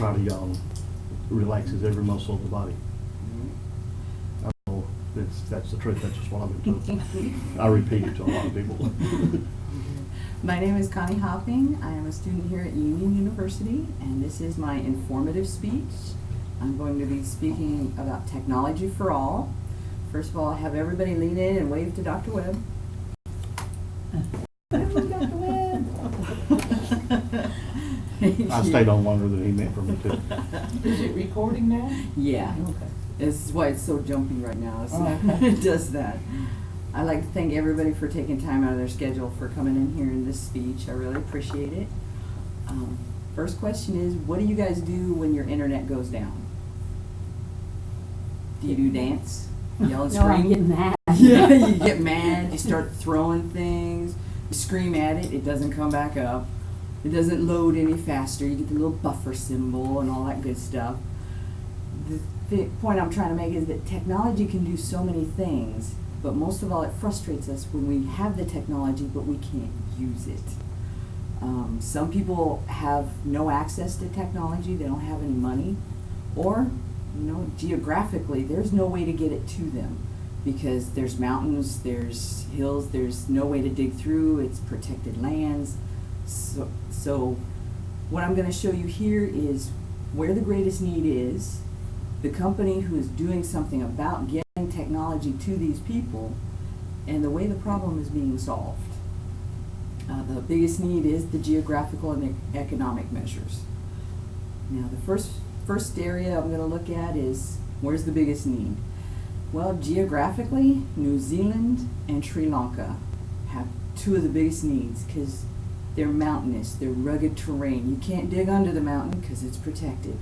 try to relaxes every muscle of the body. I don't know if that's the truth, that's just what I've been told. I repeat it to a lot of people. My name is c.hopping. I am a student here at Union University, and this is my informative speech. I'm going to be speaking about technology for all. First of all, have everybody lean in and wave to Dr. Webb. Hello, Dr. Webb. I stayed on longer than he meant for me to. Is it recording now? Yeah. Okay. This is why it's so jumpy right now. So it does that. I'd like to thank everybody for taking time out of their schedule for coming in here in this speech. I really appreciate it. First question is, what do you guys do when your internet goes down? Do you do dance? Yell and No, I scream? get mad. Yeah, you get mad, you start throwing things, you scream at it, it doesn't come back up. It doesn't load any faster, you get the little buffer symbol and all that good stuff. The point I'm trying to make is that technology can do so many things, but most of all it frustrates us when we have the technology but we can't use it. Some people have no access to technology, they don't have any money, or geographically there's no way to get it to them because there's mountains, there's hills, there's no way to dig through, it's protected lands. So what I'm going to show you here is where the greatest need is, the company who is doing something about getting technology to these people, and the way the problem is being solved. The biggest need is the geographical and the economic measures. Now the first area I'm going to look at is where's the biggest need? Well, geographically, New Zealand and Sri Lanka have two of the biggest needs because they're mountainous, they're rugged terrain. You can't dig under the mountain because it's protected.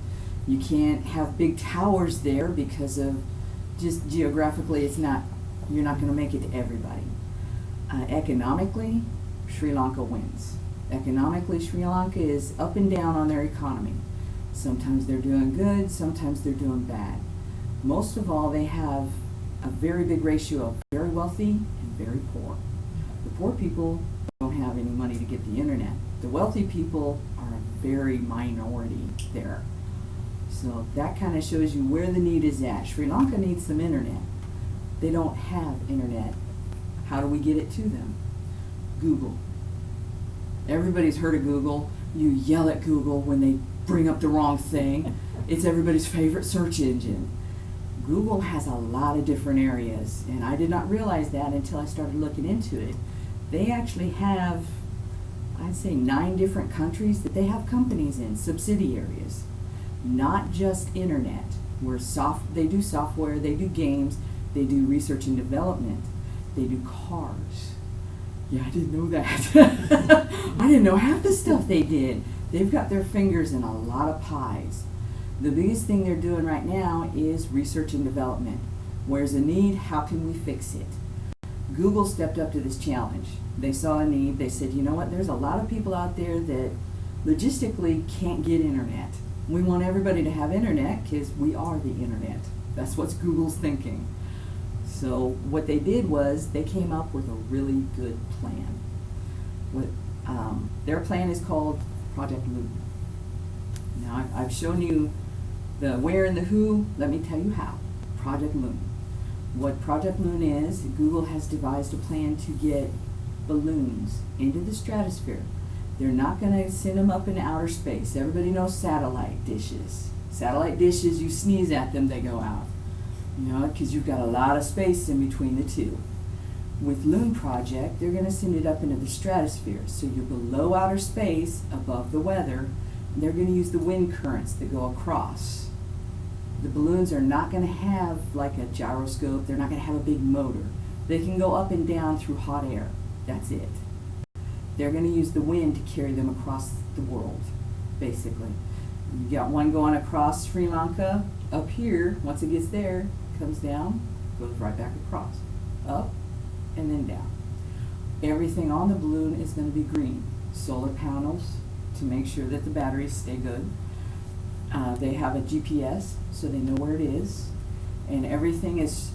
You can't have big towers there because of just geographically you're not going to make it to everybody. Economically, Sri Lanka wins. Economically, Sri Lanka is up and down on their economy. Sometimes they're doing good, sometimes they're doing bad. Most of all, they have a very big ratio of very wealthy and very poor. The poor people don't have any money to get the internet. The wealthy people are a very minority there. So that kind of shows you where the need is at. Sri Lanka needs some internet. They don't have internet. How do we get it to them? Google. Everybody's heard of Google. You yell at Google when they bring up the wrong thing. It's everybody's favorite search engine. Google has a lot of different areas, and I did not realize that until I started looking into it. They actually have, I'd say, 9 different countries that they have companies in, subsidiaries. Not just internet, where they do software, they do games, they do research and development, they do cars. Yeah, I didn't know that. I didn't know half the stuff they did. They've got their fingers in a lot of pies. The biggest thing they're doing right now is research and development. Where's the need? How can we fix it? Google stepped up to this challenge. They saw a need. They said, you know what, there's a lot of people out there that logistically can't get internet. We want everybody to have internet because we are the internet. That's what's Google's thinking. So what they did was they came up with a really good plan. Their plan is called Project Loon. Now I've shown you the where and the who. Let me tell you how. Project Loon. What Project Loon is, Google has devised a plan to get balloons into the stratosphere. They're not going to send them up in outer space. Everybody knows satellite dishes. Satellite dishes, you sneeze at them, they go out. Because you've got a lot of space in between the two. With Loon Project, they're going to send it up into the stratosphere. So you're below outer space, above the weather, and they're going to use the wind currents that go across. The balloons are not going to have like a gyroscope. They're not going to have a big motor. They can go up and down through hot air. That's it. They're going to use the wind to carry them across the world, basically. You got one going across Sri Lanka, up here, once it gets there, comes down, goes right back across, up, and then down. Everything on the balloon is going to be green. Solar panels to make sure that the batteries stay good. They have a GPS, so they know where it is. And everything is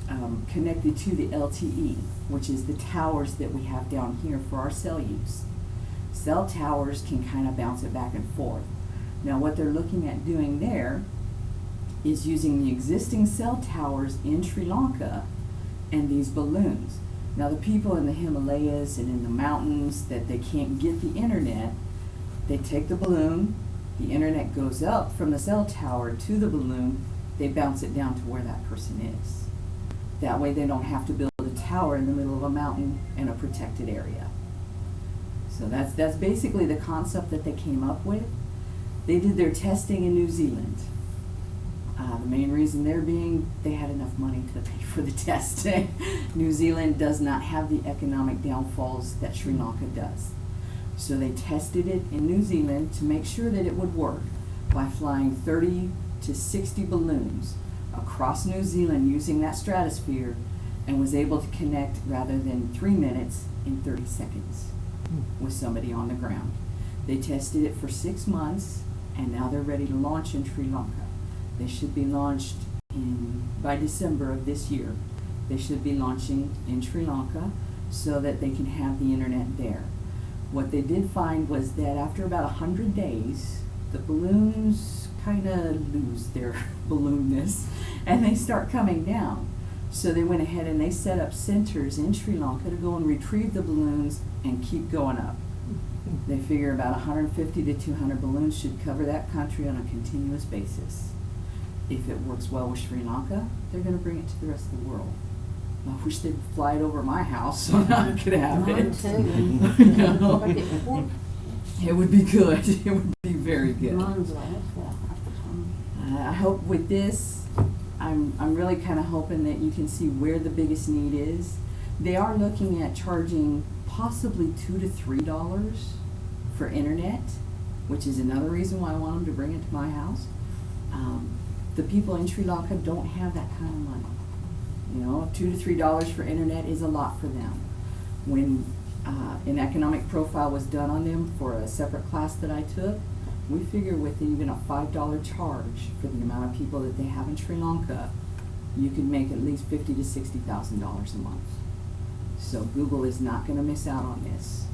connected to the LTE, which is the towers that we have down here for our cell use. Cell towers can kind of bounce it back and forth. Now what they're looking at doing there is using the existing cell towers in Sri Lanka and these balloons. Now the people in the Himalayas and in the mountains that they can't get the internet, they take the balloon, the internet goes up from the cell tower to the balloon, they bounce it down to where that person is. That way they don't have to build a tower in the middle of a mountain in a protected area. So that's basically the concept that they came up with. They did their testing in New Zealand. The main reason there being they had enough money to pay for the testing. New Zealand does not have the economic downfalls that Sri Lanka does. So they tested it in New Zealand to make sure that it would work by flying 30 to 60 balloons across New Zealand using that stratosphere, and was able to connect rather than 3 minutes in 30 seconds with somebody on the ground. They tested it for 6 months, and now they're ready to launch in Sri Lanka. They should be launched by December of this year. They should be launching in Sri Lanka so that they can have the internet there. What they did find was that after about 100 days, the balloons kind of lose their balloonness and they start coming down. So they went ahead and they set up centers in Sri Lanka to go and retrieve the balloons and keep going up. They figure about 150 to 200 balloons should cover that country on a continuous basis. If it works well with Sri Lanka, they're going to bring it to the rest of the world. I wish they'd fly it over my house so I could have Mine it. too. You know? But it worked. It would be good. It would be very good. Mine's last half the time. I hope with this, I'm really kind of hoping that you can see where the biggest need is. They are looking at charging possibly $2 to $3 for internet, which is another reason why I want them to bring it to my house. The people in Sri Lanka don't have that kind of money. You know, $2 to $3 for internet is a lot for them. When an economic profile was done on them for a separate class that I took, we figure with even a $5 charge for the amount of people that they have in Sri Lanka, you could make at least $50,000 to $60,000 a month. So Google is not going to miss out on this.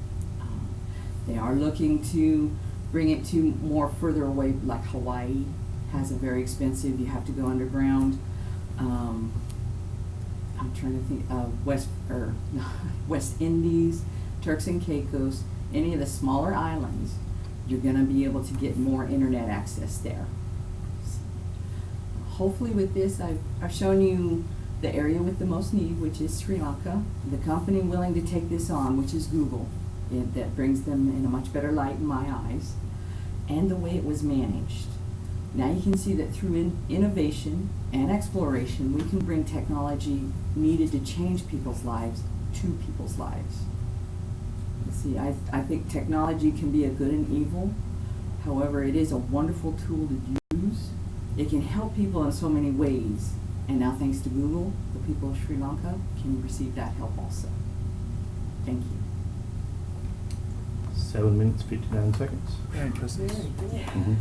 They are looking to bring it to more further away, like Hawaii has a very expensive, you have to go underground. I'm trying to think of West Indies, Turks and Caicos, any of the smaller islands, you're going to be able to get more internet access there. Hopefully with this, I've shown you the area with the most need, which is Sri Lanka. The company willing to take this on, which is Google, that brings them in a much better light in my eyes, and the way it was managed. Now you can see that through innovation and exploration, we can bring technology needed to change people's lives to people's lives. See, I think technology can be a good and evil. However, it is a wonderful tool to use. It can help people in so many ways. And now thanks to Google, the people of Sri Lanka can receive that help also. Thank you. 7 minutes, 59 seconds. Very impressive. Very good. Mhm.